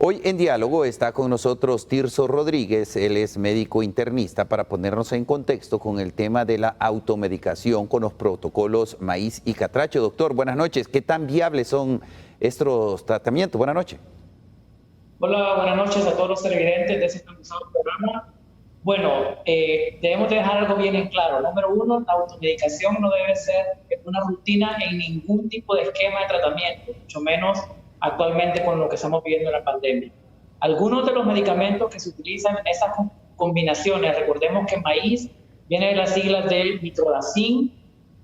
Hoy en Diálogo está con nosotros Tirso Rodríguez, él es médico internista, para ponernos en contexto con el tema de la automedicación con los protocolos maíz y catracho. Doctor, buenas noches. ¿Qué tan viables son estos tratamientos? Buenas noches. Hola, buenas noches a todos los televidentes de este televisado programa. Bueno, debemos dejar algo bien en claro. Número uno, la automedicación no debe ser una rutina en ningún tipo de esquema de tratamiento, mucho menos actualmente con lo que estamos viviendo en la pandemia. Algunos de los medicamentos que se utilizan en esas combinaciones, recordemos que maíz viene de las siglas de nitrodacin,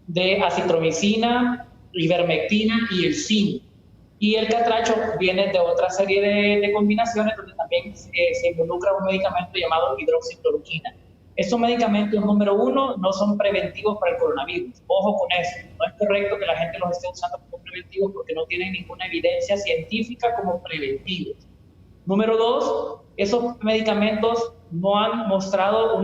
de acitromicina, ivermectina y el zinc. Y el catracho viene de otra serie de combinaciones donde también se involucra un medicamento llamado hidroxicloroquina. Estos medicamentos, número uno, no son preventivos para el coronavirus. Ojo con eso. No es correcto que la gente los esté usando como preventivos porque no tienen ninguna evidencia científica como preventivos. Número dos, esos medicamentos no han mostrado o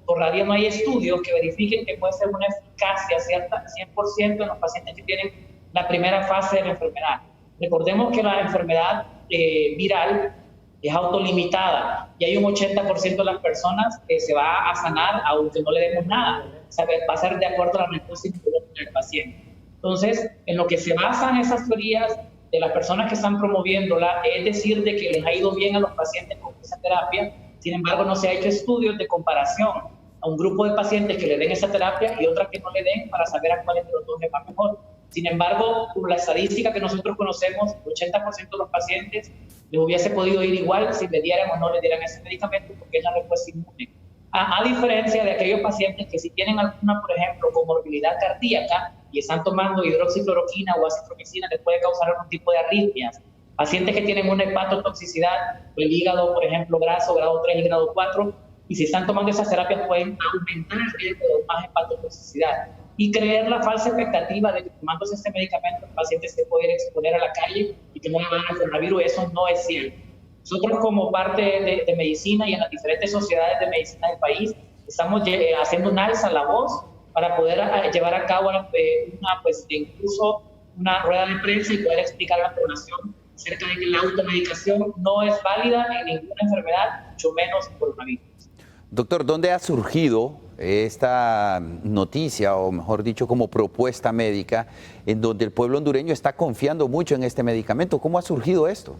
todavía no hay estudios que verifiquen que puede ser una eficacia cierta 100% en los pacientes que tienen la primera fase de la enfermedad. Recordemos que la enfermedad viral es autolimitada y hay un 80% de las personas que se va a sanar aunque no le demos nada. O sea, va a ser de acuerdo a la respuesta inmunológica del paciente. Entonces, en lo que se basan esas teorías de las personas que están promoviéndola es decir de que les ha ido bien a los pacientes con esa terapia. Sin embargo, no se ha hecho estudios de comparación a un grupo de pacientes que le den esa terapia y otras que no le den para saber a cuáles de los dos les va mejor. Sin embargo, por la estadística que nosotros conocemos, el 80% de los pacientes les hubiese podido ir igual si le dieran o no le dieran ese medicamento porque es la respuesta inmune. A diferencia de aquellos pacientes que si tienen alguna, por ejemplo, comorbilidad cardíaca y están tomando hidroxicloroquina o acitromicina, les puede causar algún tipo de arritmias. Pacientes que tienen una hepatotoxicidad, el hígado, por ejemplo, graso, grado 3 y grado 4, y si están tomando esas terapias pueden aumentar el riesgo de más hepatotoxicidad. Y creer la falsa expectativa de que tomándose este medicamento el paciente se puede exponer a la calle y que no le van a coronavirus, eso no es cierto. Nosotros como parte de medicina y en las diferentes sociedades de medicina del país estamos haciendo un alza a la voz para poder llevar a cabo incluso una rueda de prensa y poder explicar a la población acerca de que la automedicación no es válida en ninguna enfermedad, mucho menos en coronavirus. Doctor, ¿dónde ha surgido esta noticia, o mejor dicho, como propuesta médica, en donde el pueblo hondureño está confiando mucho en este medicamento? ¿Cómo ha surgido esto?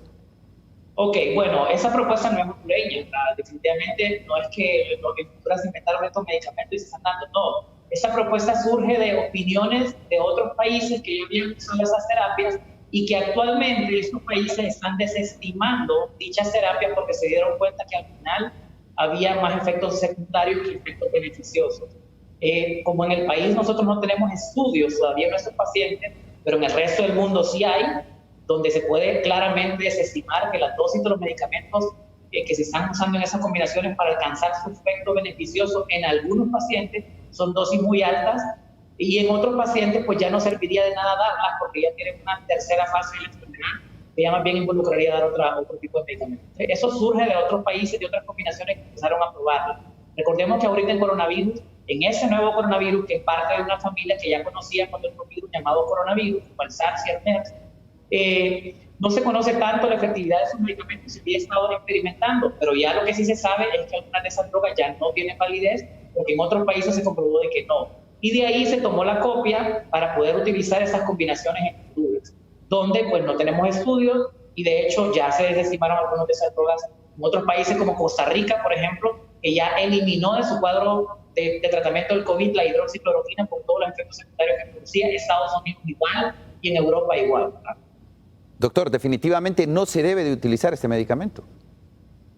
Ok, bueno, esa propuesta no es hondureña, definitivamente no es que los Honduras inventaron estos medicamentos y se están dando, no. Esta propuesta surge de opiniones de otros países que ya habían usado esas terapias y que actualmente estos países están desestimando dichas terapias porque se dieron cuenta que al final había más efectos secundarios que efectos beneficiosos. Como en el país nosotros no tenemos estudios todavía en nuestros pacientes, pero en el resto del mundo sí hay, donde se puede claramente desestimar que la dosis de los medicamentos que se están usando en esas combinaciones para alcanzar su efecto beneficioso en algunos pacientes son dosis muy altas y en otros pacientes pues ya no serviría de nada darlas porque ya tienen una tercera fase de la enfermedad que ya más bien involucraría dar otro tipo de medicamentos. Eso surge de otros países, de otras combinaciones que empezaron a probarlo. Recordemos que ahorita en coronavirus, en ese nuevo coronavirus que es parte de una familia que ya conocía con otro virus llamado coronavirus, como el SARS y el MERS, no se conoce tanto la efectividad de esos medicamentos, se había estado experimentando, pero ya lo que sí se sabe es que algunas de esas drogas ya no tienen validez, porque en otros países se comprobó de que no. Y de ahí se tomó la copia para poder utilizar esas combinaciones en Honduras, donde pues no tenemos estudios y de hecho ya se desestimaron algunas de esas drogas en otros países como Costa Rica, por ejemplo, que ya eliminó de su cuadro de tratamiento del COVID la hidroxicloroquina por todos los efectos secundarios que producía, Estados Unidos igual y en Europa igual, ¿verdad? Doctor, definitivamente no se debe de utilizar este medicamento.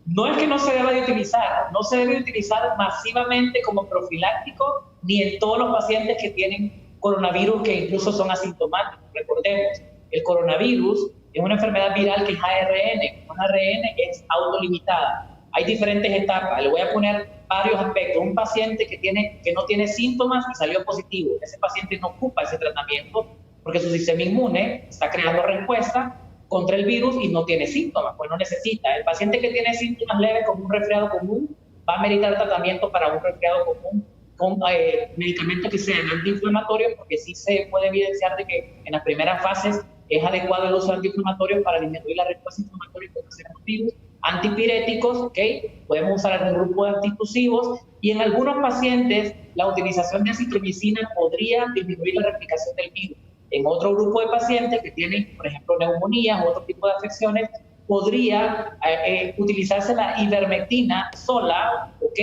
No es que no se deba de utilizar, no se debe utilizar masivamente como profiláctico ni en todos los pacientes que tienen coronavirus que incluso son asintomáticos. Recordemos, el coronavirus es una enfermedad viral que es ARN. Un ARN es autolimitada. Hay diferentes etapas. Le voy a poner varios aspectos. Un paciente que no tiene síntomas y salió positivo. Ese paciente no ocupa ese tratamiento porque su sistema inmune está creando respuesta contra el virus y no tiene síntomas, pues no necesita. El paciente que tiene síntomas leves como un resfriado común va a meritar tratamiento para un resfriado común con medicamentos que sean antiinflamatorios, porque sí se puede evidenciar de que en las primeras fases es adecuado el uso de antiinflamatorios para disminuir la respuesta inflamatoria contra ciertos virus, antipiréticos, ¿ok? Podemos usar algún grupo de antitusivos y en algunos pacientes la utilización de acitromicina podría disminuir la replicación del virus. En otro grupo de pacientes que tienen, por ejemplo, neumonías u otro tipo de afecciones, podría utilizarse la ivermectina sola, ¿ok?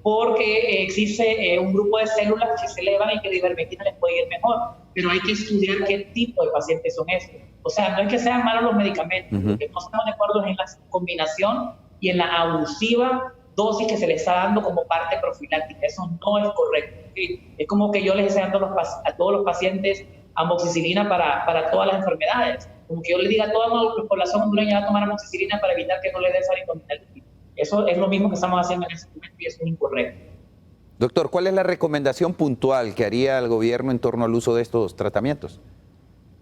Porque existe un grupo de células que se elevan y que la ivermectina les puede ir mejor, pero hay que estudiar qué tipo de pacientes son estos. O sea, no es que sean malos los medicamentos, lo que no estamos de acuerdo es en la combinación y en la abusiva dosis que se le está dando como parte profiláctica. Eso no es correcto. ¿Sí? Es como que yo les esté dando a todos los pacientes amoxicilina para todas las enfermedades. Como que yo le diga a toda la población hondureña va a tomar amoxicilina para evitar que no le dé faringomielitis. Eso es lo mismo que estamos haciendo en ese momento y eso es incorrecto. Doctor, ¿cuál es la recomendación puntual que haría el gobierno en torno al uso de estos tratamientos?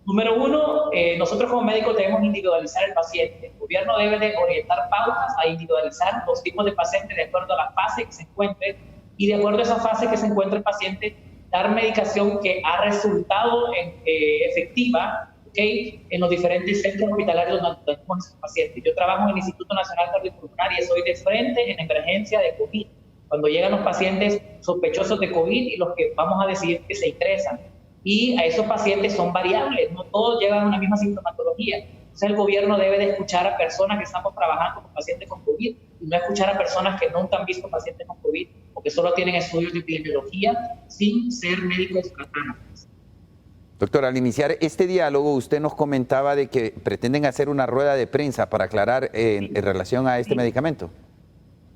Número uno, nosotros como médicos debemos individualizar el paciente. El gobierno debe de orientar pautas a individualizar los tipos de pacientes de acuerdo a la fase que se encuentre y de acuerdo a esa fase que se encuentre el paciente, dar medicación que ha resultado efectiva, ¿okay? En los diferentes centros hospitalarios donde tenemos esos pacientes. Yo trabajo en el Instituto Nacional Cardiopulmonar y soy de frente en emergencia de COVID. Cuando llegan los pacientes sospechosos de COVID y los que vamos a decidir que se ingresan. Y a esos pacientes son variables, no todos llevan una misma sintomatología. Entonces el gobierno debe de escuchar a personas que estamos trabajando con pacientes con COVID y no escuchar a personas que nunca han visto pacientes con COVID o que solo tienen estudios de epidemiología sin ser médicos catástrofes. Doctor, al iniciar este diálogo, usted nos comentaba de que pretenden hacer una rueda de prensa para aclarar en relación a este medicamento.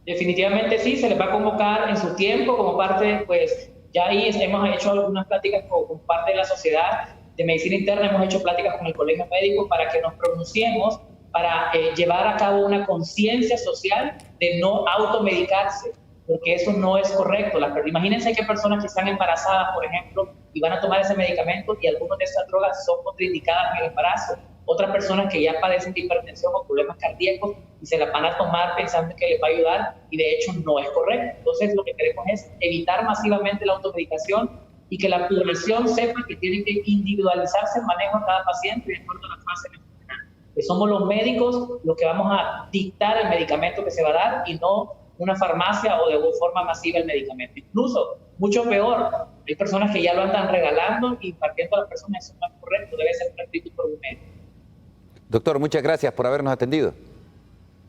Definitivamente sí, se les va a convocar en su tiempo como parte, pues ya ahí hemos hecho algunas pláticas con parte de la sociedad de medicina interna, hemos hecho pláticas con el colegio médico para que nos pronunciemos, para llevar a cabo una conciencia social de no automedicarse, porque eso no es correcto. Imagínense que hay personas que están embarazadas, por ejemplo, y van a tomar ese medicamento y algunas de estas drogas son contraindicadas en el embarazo. Otras personas que ya padecen de hipertensión o problemas cardíacos y se la van a tomar pensando que les va a ayudar y de hecho no es correcto. Entonces lo que queremos es evitar masivamente la automedicación y que la población sepa que tiene que individualizarse el manejo de cada paciente de acuerdo a la fase enfermedad. Que somos los médicos los que vamos a dictar el medicamento que se va a dar y no una farmacia o de forma masiva el medicamento. Incluso, mucho peor, hay personas que ya lo andan regalando y impartiendo a las personas. Eso no es correcto, debe ser prescrito por un médico. Doctor, muchas gracias por habernos atendido.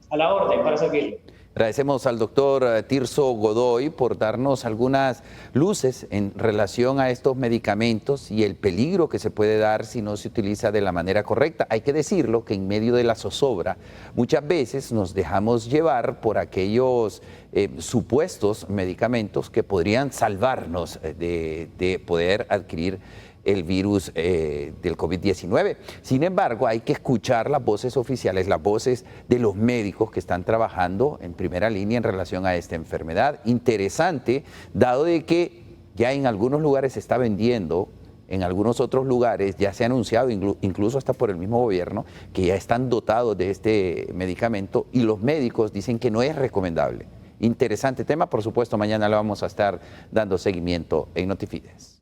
A la orden, para servirle. Agradecemos al doctor Tirso Godoy por darnos algunas luces en relación a estos medicamentos y el peligro que se puede dar si no se utiliza de la manera correcta. Hay que decirlo que en medio de la zozobra muchas veces nos dejamos llevar por aquellos supuestos medicamentos que podrían salvarnos de poder adquirir el virus del COVID-19. Sin embargo, hay que escuchar las voces oficiales, las voces de los médicos que están trabajando en primera línea en relación a esta enfermedad. Interesante, dado de que ya en algunos lugares se está vendiendo, en algunos otros lugares ya se ha anunciado, incluso hasta por el mismo gobierno, que ya están dotados de este medicamento y los médicos dicen que no es recomendable. Interesante tema, por supuesto, mañana le vamos a estar dando seguimiento en Notifides.